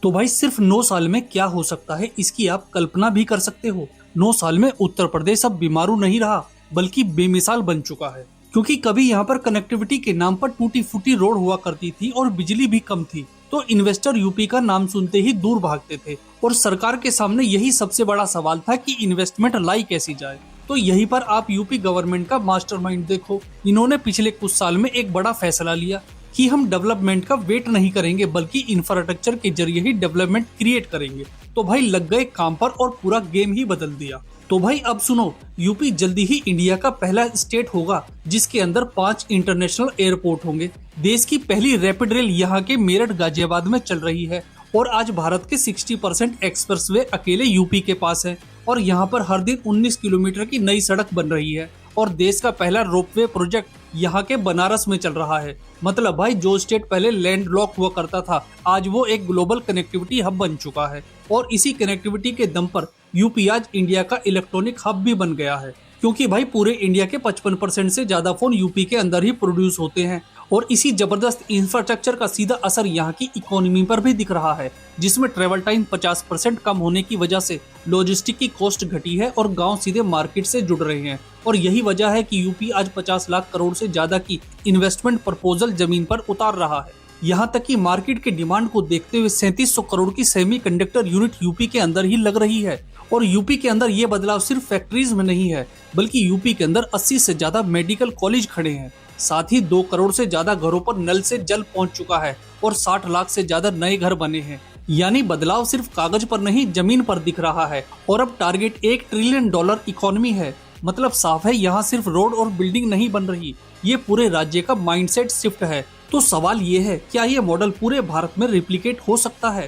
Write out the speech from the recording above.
तो भाई सिर्फ 9 साल में क्या हो सकता है इसकी आप कल्पना भी कर सकते हो। 9 साल में उत्तर प्रदेश अब बीमारू नहीं रहा बल्कि बेमिसाल बन चुका है। क्योंकि कभी यहाँ पर कनेक्टिविटी के नाम पर टूटी फूटी रोड हुआ करती थी और बिजली भी कम थी, तो इन्वेस्टर यूपी का नाम सुनते ही दूर भागते थे और सरकार के सामने यही सबसे बड़ा सवाल था कि इन्वेस्टमेंट लाई कैसी जाए। तो यहीं पर आप यूपी गवर्नमेंट का मास्टरमाइंड देखो। इन्होंने पिछले कुछ साल में एक बड़ा फैसला लिया कि हम डेवलपमेंट का वेट नहीं करेंगे बल्कि इंफ्रास्ट्रक्चर के जरिए ही डेवलपमेंट क्रिएट करेंगे। तो भाई लग गए काम पर और पूरा गेम ही बदल दिया। तो भाई अब सुनो, यूपी जल्दी ही इंडिया का पहला स्टेट होगा जिसके अंदर 5 इंटरनेशनल एयरपोर्ट होंगे। देश की पहली रैपिड रेल यहाँ के मेरठ गाजियाबाद में चल रही है और आज भारत के 60% एक्सप्रेसवे अकेले यूपी के पास है और यहाँ पर हर दिन 19 किलोमीटर की नई सड़क बन रही है और देश का पहला रोपवे प्रोजेक्ट यहाँ के बनारस में चल रहा है। मतलब भाई जो स्टेट पहले लैंडलॉक हुआ करता था आज वो एक ग्लोबल कनेक्टिविटी हब बन चुका है और इसी कनेक्टिविटी के दम पर यूपी आज इंडिया का इलेक्ट्रॉनिक हब भी बन गया है। क्योंकि भाई पूरे इंडिया के 55% से ज्यादा फोन यूपी के अंदर ही प्रोड्यूस होते हैं और इसी जबरदस्त इंफ्रास्ट्रक्चर का सीधा असर यहाँ की इकोनॉमी पर भी दिख रहा है, जिसमें ट्रेवल टाइम 50% कम होने की वजह से लॉजिस्टिक की कॉस्ट घटी है और गांव सीधे मार्केट से जुड़ रहे हैं। और यही वजह है कि यूपी आज 50 लाख करोड़ से ज्यादा की इन्वेस्टमेंट प्रपोजल जमीन पर उतार रहा है। यहाँ तक कि मार्केट के डिमांड को देखते हुए 3700 करोड़ की सेमीकंडक्टर यूनिट यूपी के अंदर ही लग रही है। और यूपी के अंदर ये बदलाव सिर्फ फैक्ट्रीज में नहीं है बल्कि यूपी के अंदर 80 से ज्यादा मेडिकल कॉलेज खड़े हैं। साथ ही 2 करोड़ से ज्यादा घरों पर नल से जल पहुंच चुका है और 60 लाख से ज्यादा नए घर बने हैं। यानी बदलाव सिर्फ कागज पर नहीं जमीन पर दिख रहा है और अब टारगेट $1 ट्रिलियन इकोनॉमी है। मतलब साफ है यहाँ सिर्फ रोड और बिल्डिंग नहीं बन रही, ये पूरे राज्य का माइंडसेट शिफ्ट है। तो सवाल ये है, क्या ये मॉडल पूरे भारत में रिप्लिकेट हो सकता है?